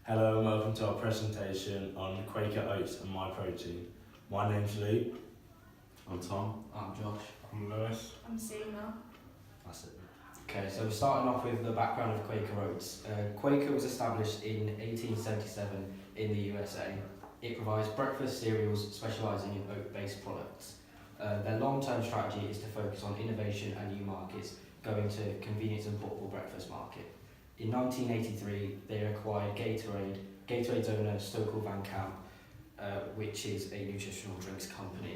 Hello and welcome to our presentation on Quaker Oats and Myprotein. My name's Luke. I'm Tom. I'm Josh. I'm Lewis. I'm seema. That's it. Okay, so we're starting off with the background of Quaker Oats. Quaker was established in 1877 in the USA. It provides breakfast cereals specialising in oat-based products. Their long-term strategy is to focus on innovation and new markets, going to convenience and portable breakfast market. In 1983, they acquired Gatorade's owner Stokely Van Camp, which is a nutritional drinks company.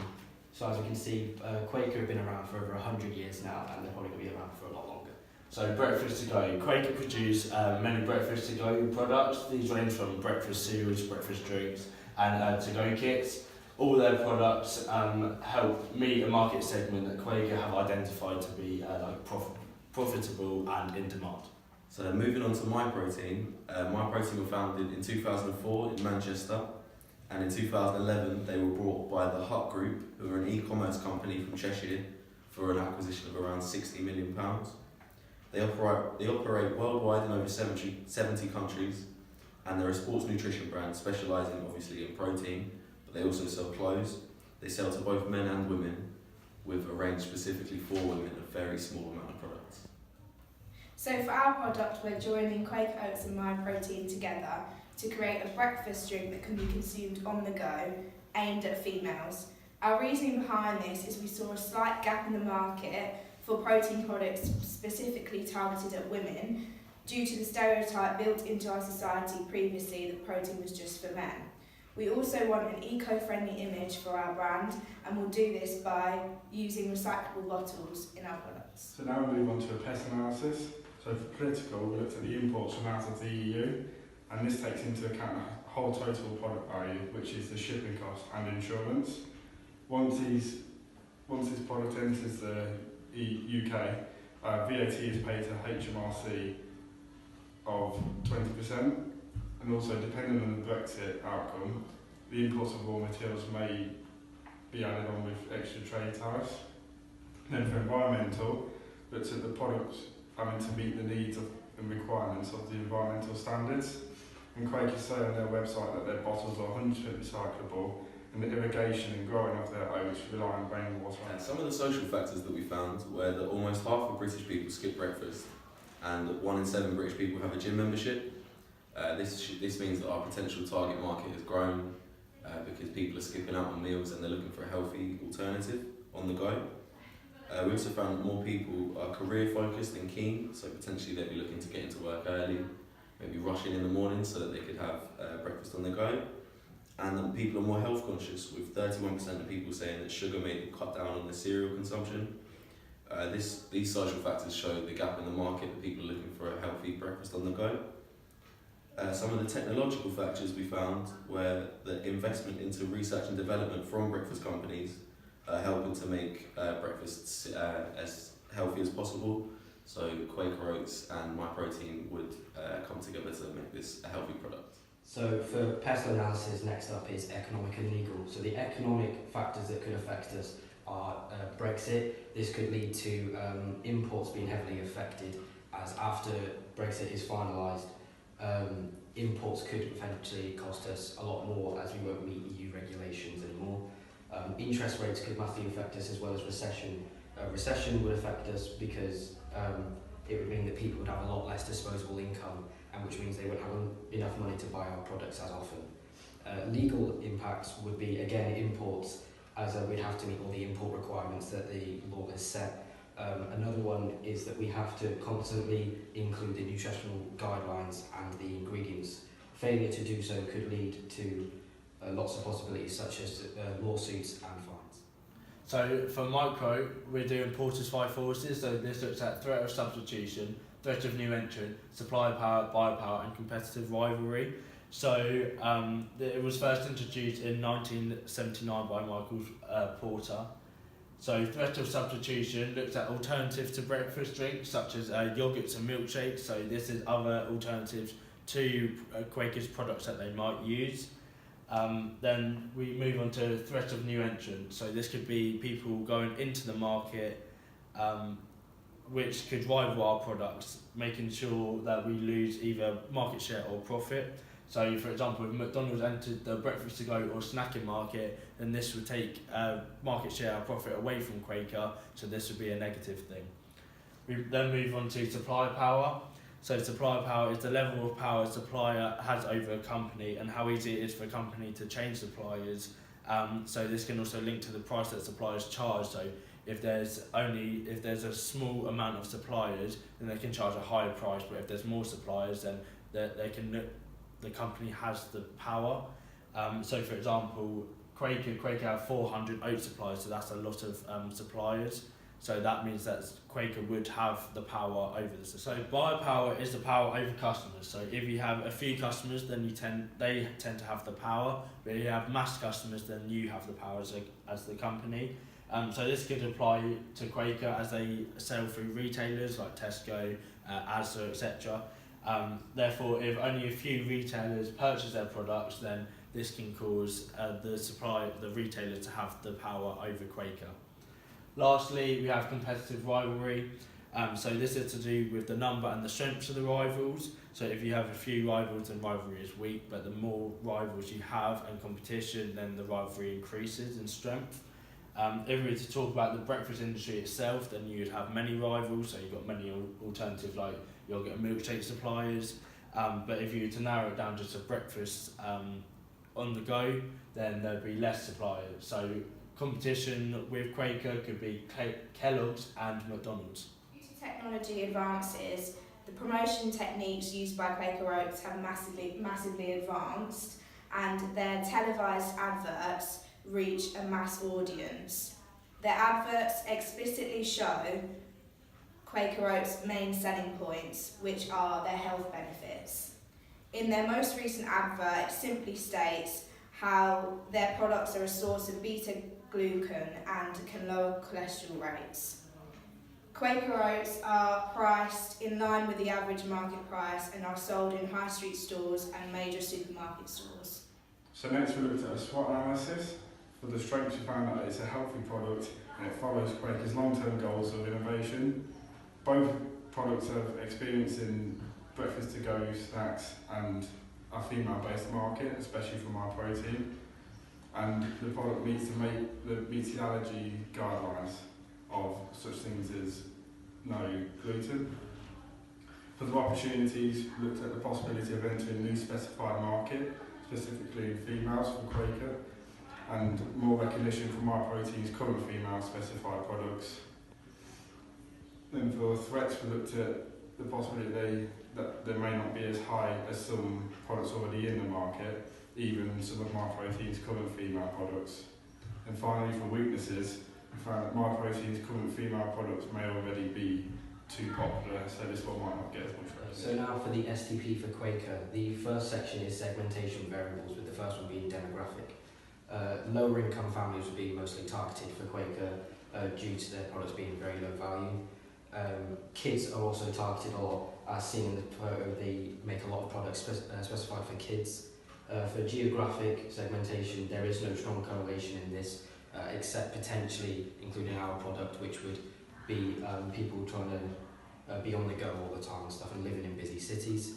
So as we can see, Quaker have been around for over 100 years now, and they're probably going to be around for a lot longer. So breakfast to go. Quaker produce many breakfast to go products. These range from breakfast cereals, breakfast drinks and to go kits. All their products help meet a market segment that Quaker have identified to be profitable and in demand. So moving on to Myprotein. Myprotein were founded in 2004 in Manchester, and in 2011 they were bought by the Hut Group, who are an e-commerce company from Cheshire, for an acquisition of around £60 million. They operate worldwide in over 70 countries, and they're a sports nutrition brand specialising obviously in protein, but they also sell clothes. They sell to both men and women, with a range specifically for women, a very small amount of products. So for our product, we're joining Quaker Oats and Myprotein together to create a breakfast drink that can be consumed on the go, aimed at females. Our reasoning behind this is we saw a slight gap in the market for protein products specifically targeted at women due to the stereotype built into our society previously that protein was just for men. We also want an eco-friendly image for our brand, and we'll do this by using recyclable bottles in our products. So now we move on to a pest analysis. So for political, we looked at the imports from out of the EU, and this takes into account the whole total product value, which is the shipping cost and insurance. Once this product enters the UK, VAT is paid to HMRC of 20%, and also depending on the Brexit outcome, the imports of raw materials may be added on with extra trade tariffs. Then for environmental, looked at the products having to meet the needs and requirements of the environmental standards. And Quaker say on their website that their bottles are 100% recyclable, and the irrigation and growing of their oats rely on rainwater. Some of the social factors that we found were that almost half of British people skip breakfast, and 1 in 7 British people have a gym membership. This means that our potential target market has grown because people are skipping out on meals and they're looking for a healthy alternative on the go. We also found that more people are career focused and keen, so potentially they'd be looking to get into work early, maybe rushing in the morning so that they could have breakfast on the go. And that people are more health conscious, with 31% of people saying that sugar made them cut down on their cereal consumption. These social factors show the gap in the market that people are looking for a healthy breakfast on the go. Some of the technological factors we found were the investment into research and development from breakfast companies helping to make breakfasts as healthy as possible. So Quaker Oats and Myprotein would come together to make this a healthy product. So for pest analysis, next up is economic and legal. So the economic factors that could affect us are Brexit. This could lead to imports being heavily affected, as after Brexit is finalised, imports could eventually cost us a lot more as we won't meet EU regulations anymore. Interest rates could massively affect us, as well as recession. Recession would affect us because it would mean that people would have a lot less disposable income, and which means they wouldn't have enough money to buy our products as often. Legal impacts would be, again, imports, as we'd have to meet all the import requirements that the law has set. Another one is that we have to constantly include the nutritional guidelines and the ingredients. Failure to do so could lead to lots of possibilities, such as lawsuits and fines. So for micro, we're doing Porter's 5 forces. So this looks at threat of substitution, threat of new entrant, supply power, buyer power, and competitive rivalry. So it was first introduced in 1979 by Michael Porter. So threat of substitution looks at alternatives to breakfast drinks such as yogurts and milkshakes. So this is other alternatives to Quaker's products that they might use. Then we move on to threat of new entrants. So this could be people going into the market which could rival our products, making sure that we lose either market share or profit. So, for example, if McDonald's entered the breakfast to go or snacking market, then this would take market share or profit away from Quaker, so this would be a negative thing. We then move on to supply power. So supply power is the level of power a supplier has over a company and how easy it is for a company to change suppliers. So this can also link to the price that suppliers charge. So if there's a small amount of suppliers, then they can charge a higher price. But if there's more suppliers, then the company has the power. So for example, Quaker have 400 oat suppliers, so that's a lot of suppliers. So that means that Quaker would have the power over the supply. So buyer power is the power over customers. So if you have a few customers, then they tend to have the power. But if you have mass customers, then you have the power as the company. So this could apply to Quaker as they sell through retailers like Tesco, Asda, etc. Therefore, if only a few retailers purchase their products, then this can cause the retailer to have the power over Quaker. Lastly, we have competitive rivalry. So this is to do with the number and the strength of the rivals. So if you have a few rivals, then rivalry is weak, but the more rivals you have and competition, then the rivalry increases in strength. If we were to talk about the breakfast industry itself, then you'd have many rivals, so you've got many alternatives like you'll get milkshake suppliers. But if you were to narrow it down just to breakfast on the go, then there'd be less suppliers. So competition with Quaker could be Kellogg's and McDonald's. Due to technology advances, the promotion techniques used by Quaker Oats have massively advanced, and their televised adverts reach a mass audience. Their adverts explicitly show Quaker Oats' main selling points, which are their health benefits. In their most recent advert, it simply states how their products are a source of beta-glucan and can lower cholesterol rates. Quaker Oats are priced in line with the average market price and are sold in high street stores and major supermarket stores. So next we looked at a SWOT analysis. For the strengths, we found that it's a healthy product and it follows Quaker's long-term goals of innovation. Both products have experience in breakfast-to-go snacks and a female-based market, especially for Myprotein. And the product meets the allergy guidelines of such things as no gluten. For the opportunities, we looked at the possibility of entering a new specified market, specifically females for Quaker, and more recognition for Myprotein's current female specified products. Then for threats, we looked at the possibility that they may not be as high as some products already in the market, even some of Myprotein's current female products. And finally, for weaknesses, we found that Myprotein's current female products may already be too popular, so this one might not get as much recognition. So now for the STP for Quaker, the first section is segmentation variables, with the first one being demographic. Lower income families would be mostly targeted for Quaker due to their products being very low value. Kids are also targeted a lot, as seen in the photo. They make a lot of products specified for kids. For geographic segmentation, there is no strong correlation in this, except potentially including our product, which would be people trying to be on the go all the time and stuff and living in busy cities.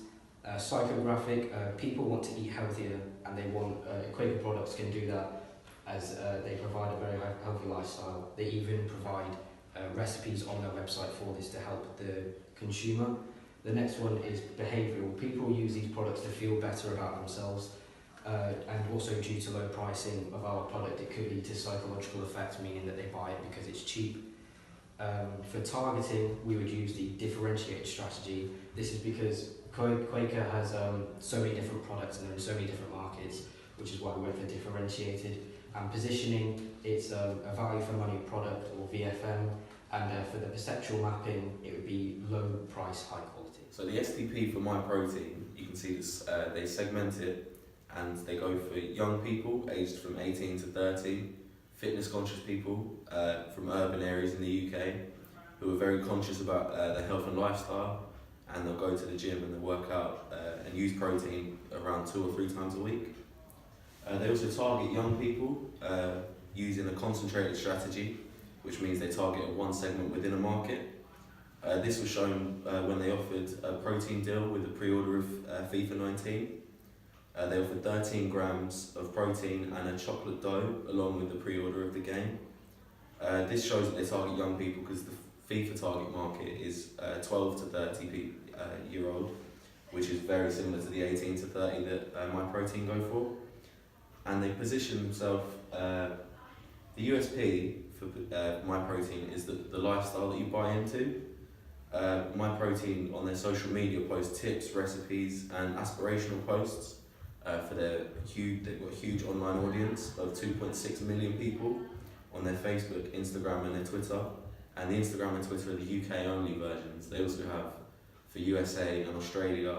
Psychographic, people want to eat healthier, and they want Quaker products can do that, as they provide a very healthy lifestyle. They even provide recipes on their website for this to help the consumer. The next one is behavioural. People use these products to feel better about themselves, and also due to low pricing of our product, it could lead to psychological effects, meaning that they buy it because it's cheap. For targeting, we would use the differentiated strategy. This is because Quaker has so many different products and they're in so many different markets, which is why we went for differentiated. And positioning, it's a value for money product, or VFM, and for the perceptual mapping, it would be low price, high quality. So the STP for Myprotein, you can see this, they segment it and they go for young people aged from 18 to 30, fitness conscious people from urban areas in the UK who are very conscious about their health and lifestyle, and they'll go to the gym and they'll work out and use protein around 2 or 3 times a week. They also target young people using a concentrated strategy, which means they target one segment within a market. This was shown when they offered a protein deal with a pre-order of FIFA 19. They offered 13 grams of protein and a chocolate dough along with the pre-order of the game. This shows that they target young people because the FIFA target market is 12 to 30 year old, which is very similar to the 18 to 30 that Myprotein go for. And they position themselves, the USP for Myprotein is the lifestyle that you buy into. Myprotein on their social media posts tips, recipes and aspirational posts for they've got a huge online audience of 2.6 million people on their Facebook, Instagram and their Twitter. And the Instagram and Twitter are the UK only versions. They also have for USA and Australia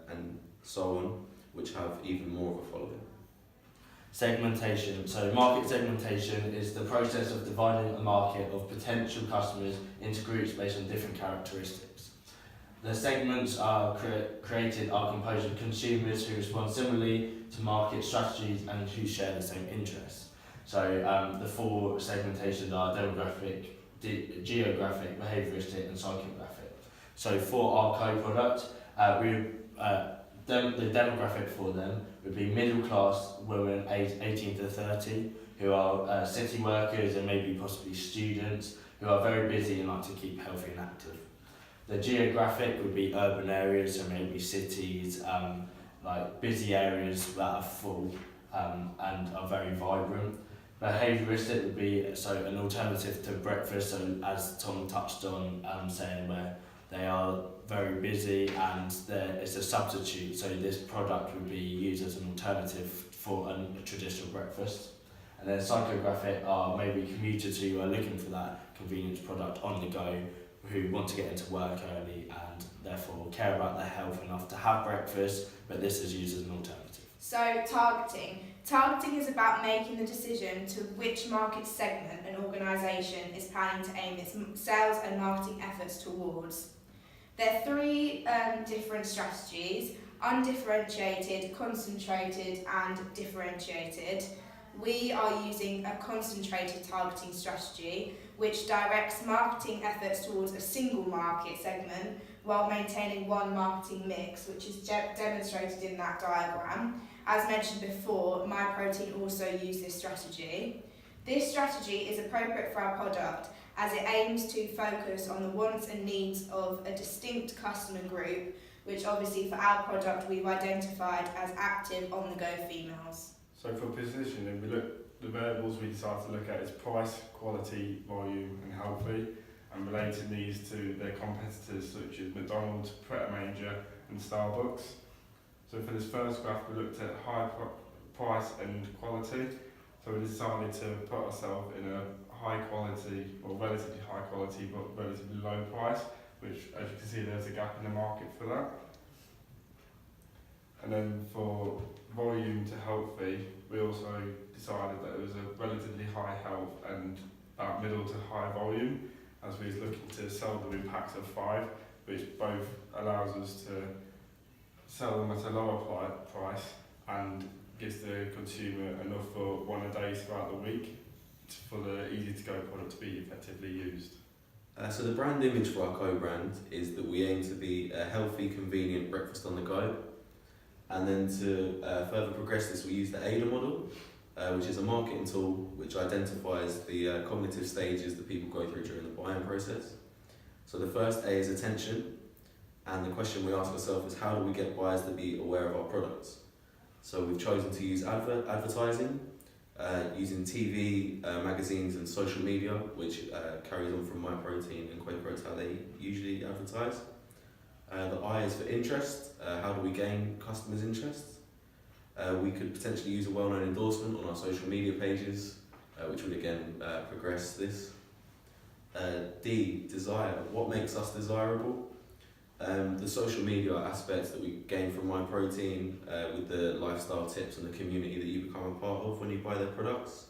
and so on, which have even more of a following. Segmentation. So market segmentation is the process of dividing a market of potential customers into groups based on different characteristics. The segments created are composed of consumers who respond similarly to market strategies and who share the same interests. So the four segmentations are demographic, geographic, behaviouristic and psychographic. So for our co-product, the demographic for them would be middle class women aged 18 to 30 who are city workers and maybe possibly students who are very busy and like to keep healthy and active. The geographic would be urban areas, so maybe cities, like busy areas that are full and are very vibrant. Behaviouristic would be an alternative to breakfast, so as Tom touched on, saying where they are very busy and it's a substitute, so this product would be used as an alternative for a traditional breakfast. And then psychographic are maybe commuters who are looking for that convenience product on the go, who want to get into work early and therefore care about their health enough to have breakfast, but this is used as an alternative. So targeting. Targeting is about making the decision to which market segment an organisation is planning to aim its sales and marketing efforts towards. There are three different strategies: undifferentiated, concentrated and differentiated. We are using a concentrated targeting strategy which directs marketing efforts towards a single market segment while maintaining one marketing mix, which is demonstrated in that diagram. As mentioned before, Myprotein also use this strategy. This strategy is appropriate for our product as it aims to focus on the wants and needs of a distinct customer group, which obviously for our product we've identified as active on-the-go females. So for positioning, the variables we decided to look at is price, quality, volume and healthy, and relating these to their competitors such as McDonald's, Pret a Manger and Starbucks. So for this first graph we looked at high price and quality, so we decided to put ourselves in a high quality, or relatively high quality but relatively low price, which as you can see there's a gap in the market for that. And then for volume to healthy, we also decided that it was a relatively high health and middle to high volume, as we was looking to sell them in packs of 5, which both allows us to sell them at a lower price and gives the consumer enough for one a day throughout the week for the easy to go product to be effectively used. So the brand image for our co-brand is that we aim to be a healthy, convenient breakfast on the go. And then to further progress this, we use the AIDA model, which is a marketing tool which identifies the cognitive stages that people go through during the buying process. So the first A is attention, and the question we ask ourselves is how do we get buyers to be aware of our products? So we've chosen to use advertising, using TV, magazines and social media, which carries on from Myprotein and Quaker Oats how they usually advertise. The I is for interest. How do we gain customers' interest? We could potentially use a well-known endorsement on our social media pages, which would again progress this. D, desire. What makes us desirable? The social media aspects that we gain from Myprotein with the lifestyle tips and the community that you become a part of when you buy their products.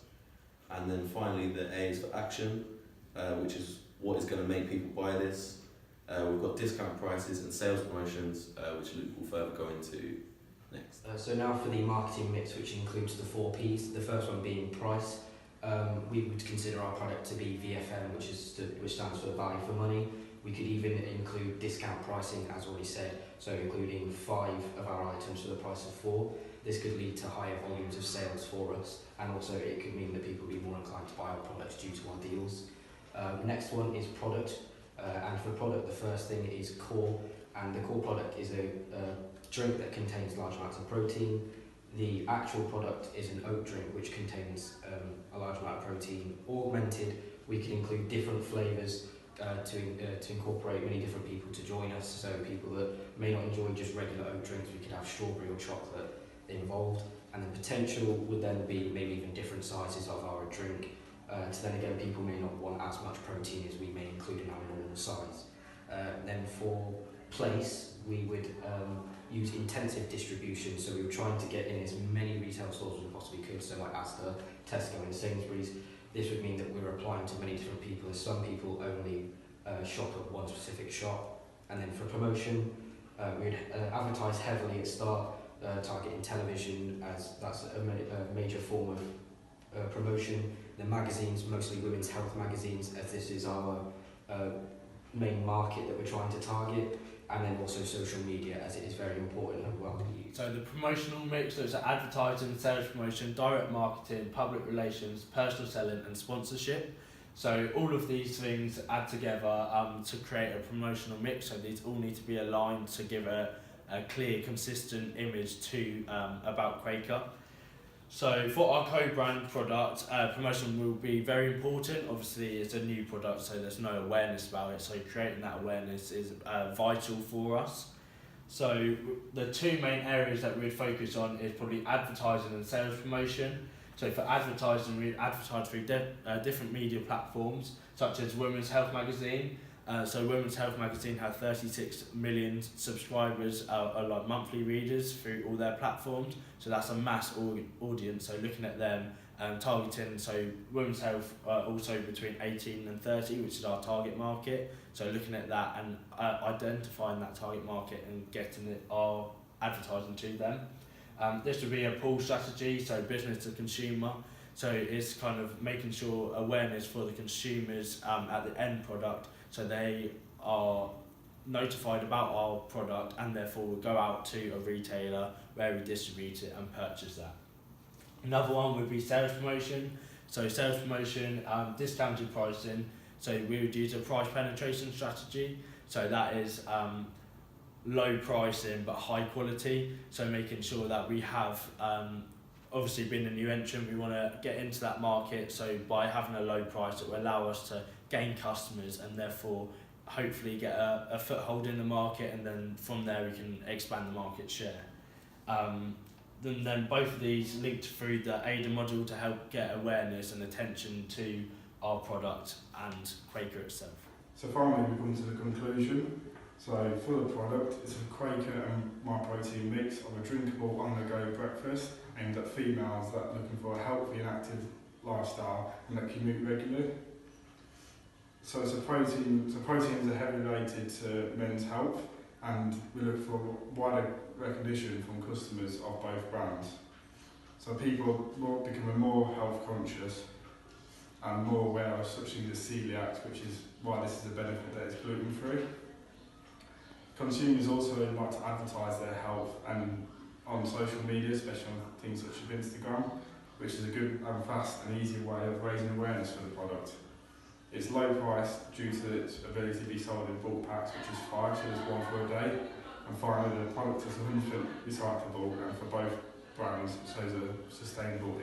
And then finally the A is for action, which is what is going to make people buy this. We've got discount prices and sales promotions, which Luke will further go into next. So now for the marketing mix, which includes the 4 Ps. The first one being price. We would consider our product to be VFM, which stands for value for money. We could even include discount pricing, as already said, so including 5 of our items for the price of 4. This could lead to higher volumes of sales for us, and also it could mean that people will be more inclined to buy our products due to our deals. Next one is product, and for product the first thing is core, and the core product is a drink that contains large amounts of protein. The actual product is an oat drink which contains a large amount of protein. Augmented, we can include different flavours to incorporate many different people to join us, so people that may not enjoy just regular oat drinks, we could have strawberry or chocolate involved, and the potential would then be maybe even different sizes of our drink, so then again people may not want as much protein as we may include in our normal size. Then for place, we would use intensive distribution, so we were trying to get in as many retail stores as we possibly could, so like Asda, Tesco and Sainsbury's. This would mean that we were applying to many different people, as some people only shop at one specific shop. And then for promotion, we'd advertise heavily at start, targeting television, as that's a major form of promotion. The magazines, mostly women's health magazines, as this is our main market that we're trying to target. And then also social media, as it is very important as well. So the promotional mix looks at advertising, sales promotion, direct marketing, public relations, personal selling and sponsorship. So all of these things add together to create a promotional mix, so these all need to be aligned to give a clear, consistent image to about Quaker. So for our co-brand product, promotion will be very important. Obviously it's a new product, so there's no awareness about it, so creating that awareness is vital for us. So the 2 main areas that we'd focus on is probably advertising and sales promotion. So for advertising, we'd advertise through different media platforms, such as Women's Health Magazine. So Women's Health Magazine have 36 million subscribers, like monthly readers through all their platforms. So that's a mass audience. So looking at them, targeting, so Women's Health also between 18 and 30, which is our target market. So looking at that and identifying that target market and getting our advertising to them. This would be a pull strategy, so business to consumer. So it's kind of making sure awareness for the consumers at the end product, so they are notified about our product and therefore will go out to a retailer where we distribute it and purchase that. Another one would be sales promotion. So sales promotion, discounted pricing. So we would use a price penetration strategy. So that is low pricing but high quality. So making sure that we have, obviously being a new entrant, we want to get into that market. So by having a low price, it will allow us to gain customers and therefore hopefully get a foothold in the market, and then from there we can expand the market share. Then both of these linked through the AIDA model to help get awareness and attention to our product and Quaker itself. So finally we come to the conclusion. So for the product, it's a Quaker and Myprotein mix of a drinkable on-the-go breakfast aimed at females that are looking for a healthy and active lifestyle and that commute regularly. So proteins are heavily related to men's health, and we look for wider recognition from customers of both brands. So people are becoming more health conscious and more aware of such things as celiac, which is why this is a benefit that it's gluten free. Consumers also like to advertise their health and on social media, especially on things such as Instagram, which is a good and fast and easy way of raising awareness for the product. It's low priced due to its ability to be sold in bulk packs, which is 5, so there's 1 for a day. And finally, the product is 100% recyclable, and for both brands, shows a sustainable